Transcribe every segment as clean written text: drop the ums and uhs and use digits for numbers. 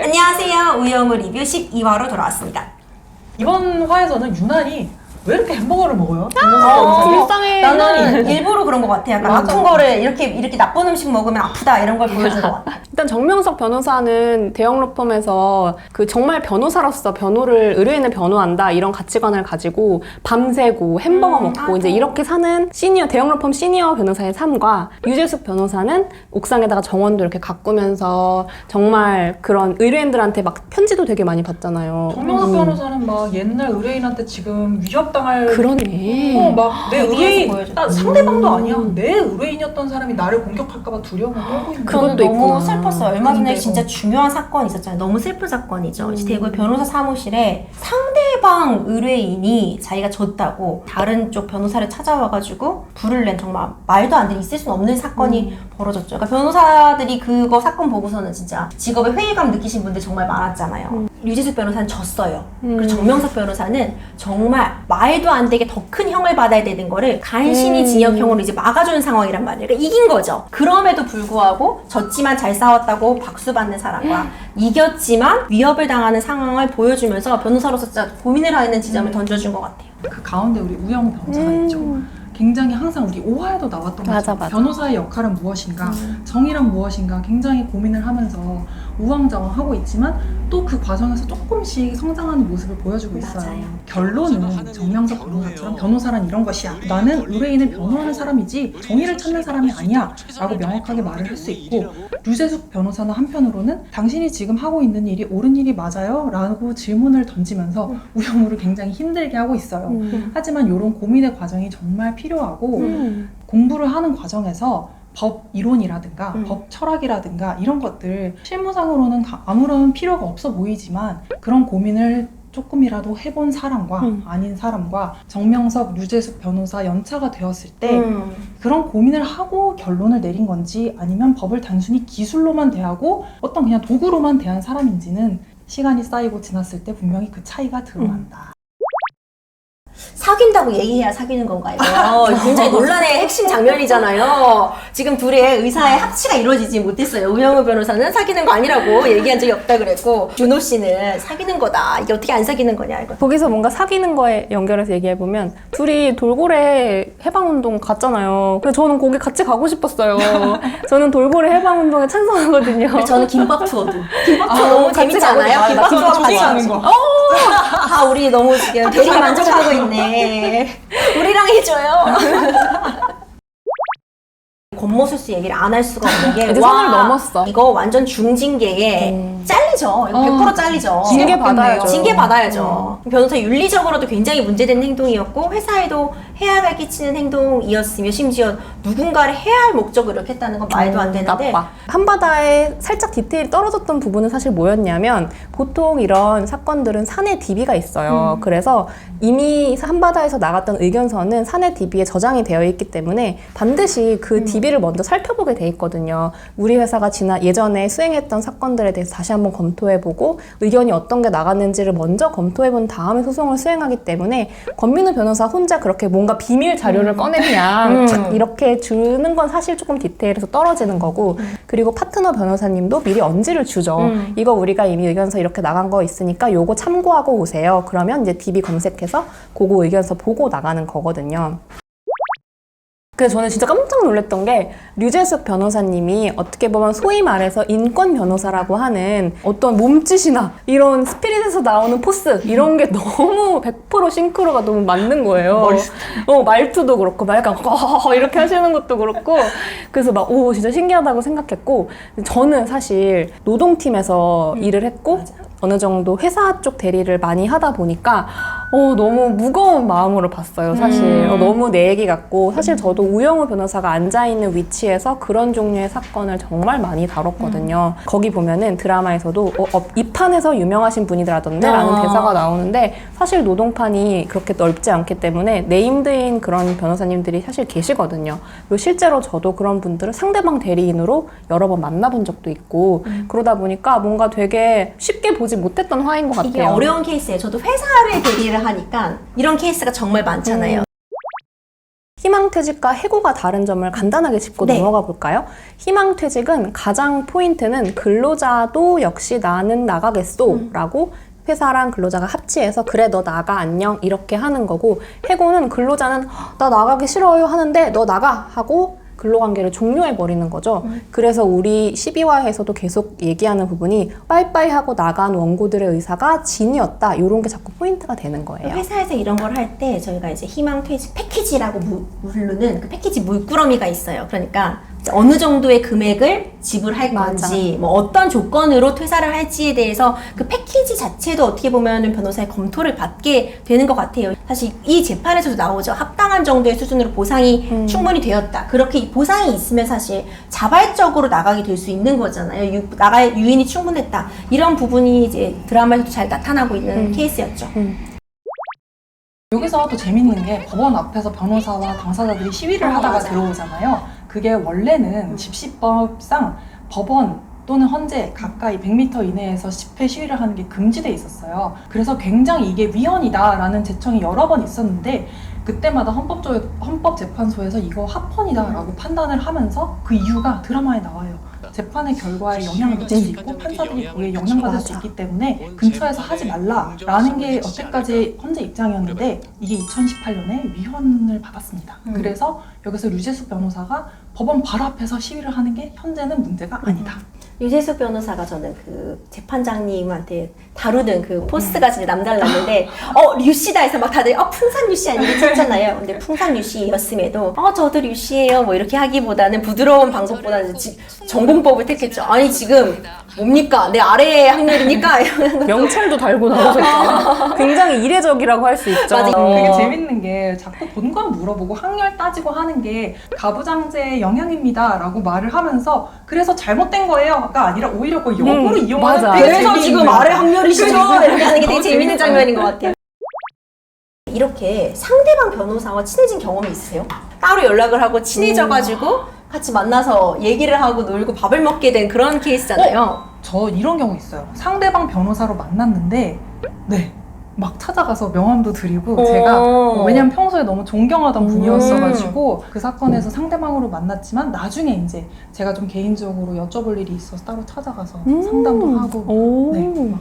안녕하세요. 우영우 리뷰 12화로 돌아왔습니다. 이번 화에서는 유난히 왜 이렇게 햄버거를 먹어요? 일상에 나는 일부러 그런 것 같아. 약간 아픈 거를 이렇게 나쁜 음식 먹으면 아프다 이런 걸 보여준 것 같아. 일단 정명석 변호사는 대형 로펌에서 그 정말 변호사로서 의뢰인을 변호한다 이런 가치관을 가지고 밤새고 햄버거 먹고 이제 이렇게 사는 대형 로펌 시니어 변호사의 삶과 유재숙 변호사는 옥상에다가 정원도 이렇게 가꾸면서 정말 그런 의뢰인들한테 막 편지도 되게 많이 받잖아요. 정명석 변호사는 막 옛날 의뢰인한테 지금 위협당할 그러네. 막 내 위에서 의뢰인 보여줬다. 상대방도 아니야. 내 의뢰인이었던 사람이 나를 공격할까봐 두려움을 떨고 있는 그것도 그것도 너무 있구나. 슬펐어요. 얼마 전에 근데 진짜 중요한 사건이 있었잖아요. 너무 슬픈 사건이죠. 대구 변호사 사무실에 상대방 의뢰인이 자기가 졌다고 다른 쪽 변호사를 찾아와가지고 불을 낸 정말 말도 안 되는 있을 수 없는 사건이 벌어졌죠. 그러니까 변호사들이 그거 사건 보고서는 진짜 직업에 회의감 느끼신 분들 정말 많았잖아요. 유재숙 변호사는 졌어요. 그리고 정명석 변호사는 정말 말도 안 되게 더 큰 형을 받아야 되는 거를 간신히 징역형으로 이제 막아주는 상황이란 말이에요. 그러니까 이긴 거죠. 그럼에도 불구하고 졌지만 잘 싸웠다고 박수 받는 사람과 이겼지만 위협을 당하는 상황을 보여주면서 변호사로서 진짜 고민을 하는 지점을 던져준 것 같아요. 그 가운데 우리 우영우 변호사가 있죠. 굉장히 항상 우리 5화에도 나왔던 맞아, 거죠. 맞아. 변호사의 역할은 무엇인가, 정의란 무엇인가 굉장히 고민을 하면서 우왕좌왕하고 있지만 또 그 과정에서 조금씩 성장하는 모습을 보여주고 있어요. 맞아요. 결론은 정명석 변호사처럼 변호사란 이런 것이야. 나는 의뢰인을 변호하는 사람이지 정의를 찾는 사람이 아니야 라고 명확하게 말을 할 수 있고, 유재숙 변호사는 한편으로는 당신이 지금 하고 있는 일이 옳은 일이 맞아요? 라고 질문을 던지면서 우영우를 굉장히 힘들게 하고 있어요. 하지만 이런 고민의 과정이 정말 필요하고 공부를 하는 과정에서 법 이론이라든가 법 철학이라든가 이런 것들 실무상으로는 아무런 필요가 없어 보이지만 그런 고민을 조금이라도 해본 사람과 아닌 사람과 정명석, 유재숙 변호사 연차가 되었을 때 그런 고민을 하고 결론을 내린 건지 아니면 법을 단순히 기술로만 대하고 어떤 그냥 도구로만 대한 사람인지는 시간이 쌓이고 지났을 때 분명히 그 차이가 드러난다. 사귄다고 얘기해야 사귀는 건가요? 굉장히 논란의 핵심 장면이잖아요. 지금 둘의 의사의 합치가 이루어지지 못했어요. 우영우 변호사는 사귀는 거 아니라고 얘기한 적이 없다 그랬고, 준호 씨는 사귀는 거다. 이게 어떻게 안 사귀는 거냐 이거. 거기서 뭔가 사귀는 거에 연결해서 얘기해보면 둘이 돌고래 해방운동 갔잖아요. 근데 저는 거기 같이 가고 싶었어요. 저는 돌고래 해방운동에 찬성하거든요. 저는 김밥 투어도. 김밥 투어 너무 재밌지 않아요? 김밥 투어 같이 가는 거. 아, 우리 너무 지금 대리 만족하고 있네. 우리랑 해줘요. 권모술수 얘기를 안 할 수가 없는 게 이제 선을 넘었어. 이거 완전 중징계에 잘리죠. 이거 100% 잘리죠. 징계 받아야죠. 징계 받아야죠. 변호사 윤리적으로도 굉장히 문제된 행동이었고 회사에도 해악을 끼치는 행동이었으며 심지어 누군가를 해할 목적으로 이렇게 했다는 건 말도 안 되는데 나빠. 한바다에 살짝 디테일이 떨어졌던 부분은 사실 뭐였냐면 보통 이런 사건들은 사내 DB가 있어요. 그래서 이미 한바다에서 나갔던 의견서는 사내 DB에 저장이 되어 있기 때문에 반드시 그 DB를 먼저 살펴보게 돼 있거든요. 우리 회사가 예전에 수행했던 사건들에 대해서 다시 한번 검토해보고 의견이 어떤 게 나갔는지를 먼저 검토해본 다음에 소송을 수행하기 때문에 권민우 변호사 혼자 그렇게 뭔가 비밀 자료를 꺼내 그냥 착 이렇게 주는 건 사실 조금 디테일에서 떨어지는 거고, 그리고 파트너 변호사님도 미리 언지를 주죠. 이거 우리가 이미 의견서 이렇게 나간 거 있으니까 요거 참고하고 오세요. 그러면 이제 DB 검색해서 그거 의견서 보고 나가는 거거든요. 그래서 저는 진짜 깜짝 놀랐던 게 류재숙 변호사님이 어떻게 보면 소위 말해서 인권 변호사라고 하는 어떤 몸짓이나 이런 스피릿에서 나오는 포스 이런 게 너무 100% 싱크로가 너무 맞는 거예요. 말투도 그렇고 막 약간 이렇게 하시는 것도 그렇고 그래서 막 오 진짜 신기하다고 생각했고, 저는 사실 노동팀에서 일을 했고 어느 정도 회사 쪽 대리를 많이 하다 보니까 너무 무거운 마음으로 봤어요, 사실. 너무 내 얘기 같고, 사실 저도 우영우 변호사가 앉아있는 위치에서 그런 종류의 사건을 정말 많이 다뤘거든요. 거기 보면은 드라마에서도 이 판에서 유명하신 분이더라던데 라는 대사가 나오는데, 사실 노동판이 그렇게 넓지 않기 때문에 네임드인 그런 변호사님들이 사실 계시거든요. 그리고 실제로 저도 그런 분들을 상대방 대리인으로 여러 번 만나본 적도 있고, 그러다 보니까 뭔가 되게 쉽게 보지 못했던 화인 것 같아요. 이게 어려운 케이스예요. 저도 회사를 대리를 하니까 이런 케이스가 정말 많잖아요. 희망퇴직과 해고가 다른 점을 간단하게 짚고 네. 넘어가 볼까요? 희망퇴직은 가장 포인트는 근로자도 역시 나는 나가겠소 라고 회사랑 근로자가 합치해서 그래 너 나가 안녕 이렇게 하는 거고, 해고는 근로자는 나 나가기 싫어요 하는데 너 나가 하고 근로관계를 종료해 버리는 거죠. 그래서 우리 12화에서도 계속 얘기하는 부분이 빠이빠이 하고 나간 원고들의 의사가 진이었다, 이런 게 자꾸 포인트가 되는 거예요. 회사에서 이런 걸 할 때 저희가 이제 희망퇴직 패키지라고 부르는 그 패키지 물꾸러미가 있어요. 그러니까 어느 정도의 금액을 지불할 건지, 뭐 어떤 조건으로 퇴사를 할지에 대해서 그 패키지 자체도 어떻게 보면 변호사의 검토를 받게 되는 것 같아요. 사실 이 재판에서도 나오죠. 합당한 정도의 수준으로 보상이 충분히 되었다. 그렇게 보상이 있으면 사실 자발적으로 나가게 될 수 있는 거잖아요. 나갈 유인이 충분했다. 이런 부분이 이제 드라마에서도 잘 나타나고 있는 케이스였죠. 여기서 또 재밌는 게 법원 앞에서 변호사와 당사자들이 시위를 하다가 맞아요. 들어오잖아요. 그게 원래는 집시법상 법원 또는 헌재 가까이 100m 이내에서 집회 시위를 하는 게 금지돼 있었어요. 그래서 굉장히 이게 위헌이다라는 제청이 여러 번 있었는데 그때마다 헌법재판소에서 이거 합헌이다라고 판단을 하면서 그 이유가 드라마에 나와요. 재판의 결과에 영향을 미칠 수 있고 판사들이 거기에 영향받을 수 있기 때문에 근처에서 하지 말라라는 게 여태까지 헌재 입장이었는데 이게 2018년에 위헌을 받았습니다. 그래서 여기서 류재숙 변호사가 법원 바로 앞에서 시위를 하는 게 현재는 문제가 아니다. 유재숙 변호사가 저는 그 재판장님한테 다루는 그 포스가 진짜 남달랐는데 류씨다 해서 막 다들 풍산 류씨 아니겠지 했잖아요. 근데 풍산 류씨였음에도 저도 류씨예요 뭐 이렇게 하기보다는 부드러운 방송보다는 전공법을 택했죠. 아니 지금 뭡니까? 내 아래 학렬이니까 이러는 명찰도 달고 나오셨잖아요. 굉장히 이례적이라고 할 수 있죠. 맞아. 되게 재밌는 게 자꾸 본관 물어보고 학렬 따지고 하는 게 가부장제의 영향입니다 라고 말을 하면서 그래서 잘못된 거예요가 아니라 오히려 그 역으로 이용하는 맞아. 되게 그래서 재밌는 지금 거예요. 아래 학렬이시죠? 이렇게 하는 게 되게 너무 재밌는 재밌어요. 장면인 것 같아요. 이렇게 상대방 변호사와 친해진 경험이 있으세요? 따로 연락을 하고 친해져가지고 같이 만나서 얘기를 하고 놀고 밥을 먹게 된 그런 케이스잖아요. 저 이런 경우 있어요. 상대방 변호사로 만났는데 막 찾아가서 명함도 드리고 제가 왜냐면 평소에 너무 존경하던 분이었어가지고 그 사건에서 상대방으로 만났지만 나중에 이제 제가 좀 개인적으로 여쭤볼 일이 있어서 따로 찾아가서 상담도 하고 네.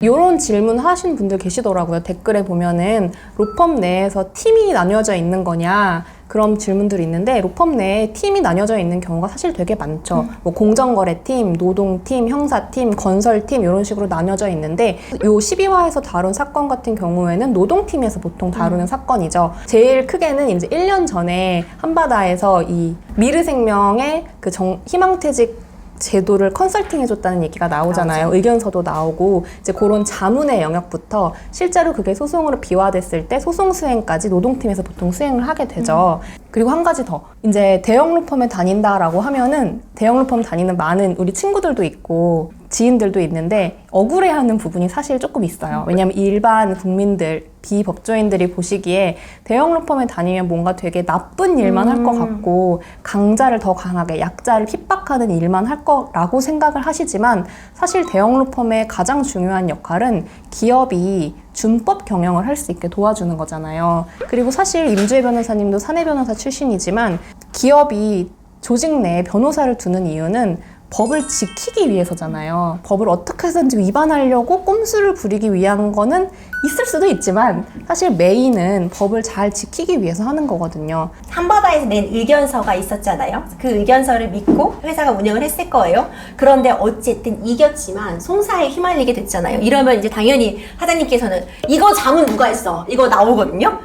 이런 질문 하시는 분들 계시더라고요. 댓글에 보면은 로펌 내에서 팀이 나뉘어져 있는 거냐, 그런 질문들이 있는데 로펌 내에 팀이 나뉘어져 있는 경우가 사실 되게 많죠. 뭐 공정거래팀, 노동팀, 형사팀, 건설팀 이런 식으로 나뉘어져 있는데 요 12화에서 다룬 사건 같은 경우에는 노동팀에서 보통 다루는 사건이죠. 제일 크게는 이제 1년 전에 한바다에서 이 미르생명의 그 희망퇴직 제도를 컨설팅 해줬다는 얘기가 나오잖아요. 맞아. 의견서도 나오고 이제 그런 자문의 영역부터 실제로 그게 소송으로 비화됐을 때 소송 수행까지 노동팀에서 보통 수행을 하게 되죠. 그리고 한 가지 더, 이제 대형 로펌에 다닌다라고 하면은 대형 로펌 다니는 많은 우리 친구들도 있고 지인들도 있는데 억울해하는 부분이 사실 조금 있어요. 왜냐하면 일반 국민들, 비법조인들이 보시기에 대형 로펌에 다니면 뭔가 되게 나쁜 일만 할 것 같고 강자를 더 강하게, 약자를 핍박하는 일만 할 거라고 생각을 하시지만 사실 대형 로펌의 가장 중요한 역할은 기업이 준법 경영을 할 수 있게 도와주는 거잖아요. 그리고 사실 임주혜 변호사님도 사내 변호사 출신이지만 기업이 조직 내에 변호사를 두는 이유는 법을 지키기 위해서잖아요. 법을 어떻게 해서든지 위반하려고 꼼수를 부리기 위한 거는 있을 수도 있지만 사실 메인은 법을 잘 지키기 위해서 하는 거거든요. 한바다에서 낸 의견서가 있었잖아요. 그 의견서를 믿고 회사가 운영을 했을 거예요. 그런데 어쨌든 이겼지만 송사에 휘말리게 됐잖아요. 이러면 이제 당연히 사장님께서는 이거 자문 누가 했어? 이거 나오거든요.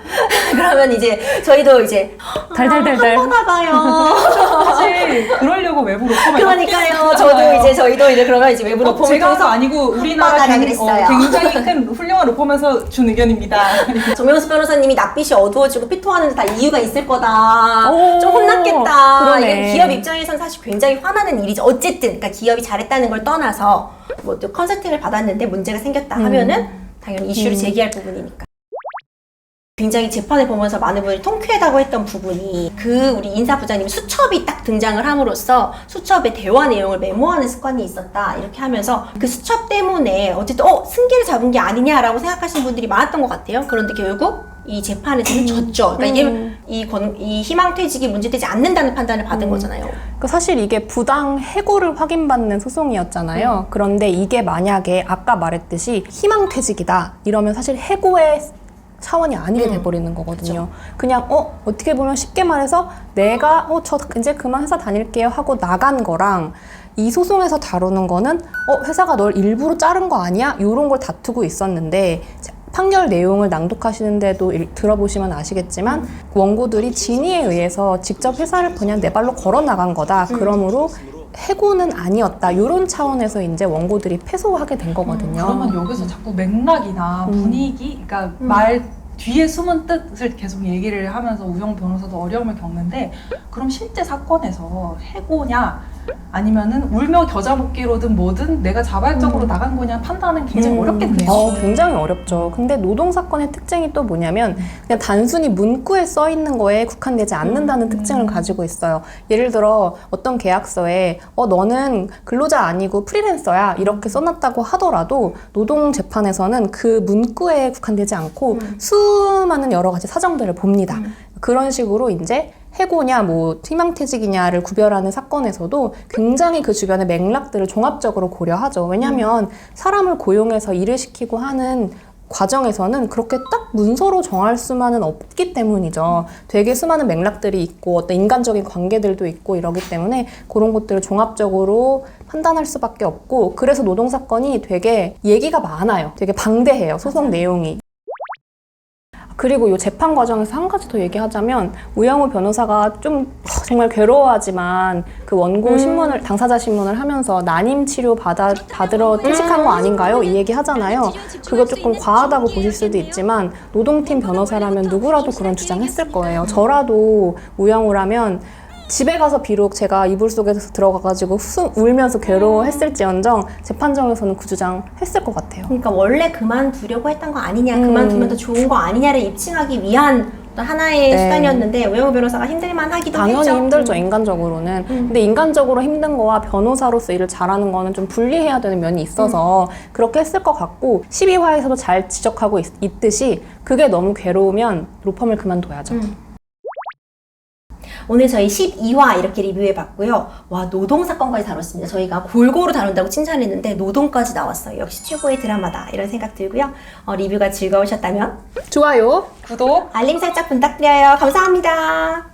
그러면 이제 저희도 이제 달달달달. 한바다가요. 사실 그러려고 외부 로펌을 그러니까요. 저희도 이제 그러면 이제 외부 로펌을 제가 통해서 아니고 우리나라 한바다가 그랬어요. 굉장히 큰 훌륭한 로펌에서 준 의견입니다. 정명수 변호사님이 낯빛이 어두워지고 피통하는데 다 이유가 있을 거다. 오, 좀 혼났겠다. 그러네. 이게 기업 입장에선 사실 굉장히 화나는 일이죠. 어쨌든 그러니까 기업이 잘했다는 걸 떠나서 뭐 또 컨설팅을 받았는데 문제가 생겼다 하면은 당연히 이슈를 제기할 부분이니까. 굉장히 재판을 보면서 많은 분들이 통쾌하다고 했던 부분이 우리 인사부장님 수첩이 딱 등장을 함으로써 수첩의 대화 내용을 메모하는 습관이 있었다 이렇게 하면서 그 수첩 때문에 어쨌든 승계를 잡은 게 아니냐라고 생각하시는 분들이 많았던 것 같아요. 그런데 결국 이 재판에서는 졌죠. 그러니까 이 희망퇴직이 문제되지 않는다는 판단을 받은 거잖아요. 그 사실 이게 부당 해고를 확인받는 소송이었잖아요. 그런데 이게 만약에 아까 말했듯이 희망퇴직이다 이러면 사실 해고의 차원이 아니게 돼버리는 거거든요. 그냥 어떻게 보면 쉽게 말해서 내가 저 이제 그만 회사 다닐게요 하고 나간 거랑 이 소송에서 다루는 거는 회사가 널 일부러 자른 거 아니야? 이런 걸 다투고 있었는데 판결 내용을 낭독하시는데도 들어보시면 아시겠지만 원고들이 진위에 의해서 직접 회사를 그냥 내 발로 걸어 나간 거다. 그러므로 해고는 아니었다. 이런 차원에서 이제 원고들이 패소하게 된 거거든요. 그러면 여기서 자꾸 맥락이나 분위기, 그러니까 말 뒤에 숨은 뜻을 계속 얘기를 하면서 우영 변호사도 어려움을 겪는데, 그럼 실제 사건에서 해고냐 아니면은 울며 겨자 먹기로든 뭐든 내가 자발적으로 나간 거냐 판단은 굉장히 어렵겠네요. 굉장히 어렵죠. 근데 노동사건의 특징이 또 뭐냐면 그냥 단순히 문구에 써 있는 거에 국한되지 않는다는 특징을 가지고 있어요. 예를 들어 어떤 계약서에 너는 근로자 아니고 프리랜서야 이렇게 써놨다고 하더라도 노동재판에서는 그 문구에 국한되지 않고 수많은 여러 가지 사정들을 봅니다. 그런 식으로 이제 해고냐 희망퇴직이냐를 구별하는 사건에서도 굉장히 그 주변의 맥락들을 종합적으로 고려하죠. 왜냐하면 사람을 고용해서 일을 시키고 하는 과정에서는 그렇게 딱 문서로 정할 수만은 없기 때문이죠. 되게 수많은 맥락들이 있고 어떤 인간적인 관계들도 있고 이러기 때문에 그런 것들을 종합적으로 판단할 수밖에 없고, 그래서 노동사건이 되게 얘기가 많아요. 되게 방대해요. 소송 내용이. 그리고 이 재판 과정에서 한 가지 더 얘기하자면 우영우 변호사가 좀 정말 괴로워하지만 그 원고 신문을 당사자 신문을 하면서 난임 치료 받으러 퇴직한 거 아닌가요? 이 얘기 하잖아요. 그거 조금 과하다고 보실 수도 있지만 노동팀 변호사라면 누구라도 그런 주장했을 거예요. 저라도 우영우라면 집에 가서 비록 제가 이불 속에서 들어가가지고 울면서 괴로워했을지언정 재판정에서는 그 주장 했을 것 같아요. 그러니까 원래 그만두려고 했던 거 아니냐, 그만두면 더 좋은 거 아니냐를 입증하기 위한 어떤 하나의 수단이었는데 우영우 변호사가 힘들만 하기도 당연히 했죠. 힘들죠, 인간적으로는. 근데 인간적으로 힘든 거와 변호사로서 일을 잘하는 거는 좀 분리해야 되는 면이 있어서 그렇게 했을 것 같고, 12화에서도 잘 지적하고 있듯이 그게 너무 괴로우면 로펌을 그만둬야죠. 오늘 저희 12화 이렇게 리뷰해봤고요. 와, 노동사건까지 다뤘습니다. 저희가 골고루 다룬다고 칭찬했는데 노동까지 나왔어요. 역시 최고의 드라마다 이런 생각 들고요. 리뷰가 즐거우셨다면 좋아요, 구독, 알림 설정 부탁드려요. 감사합니다.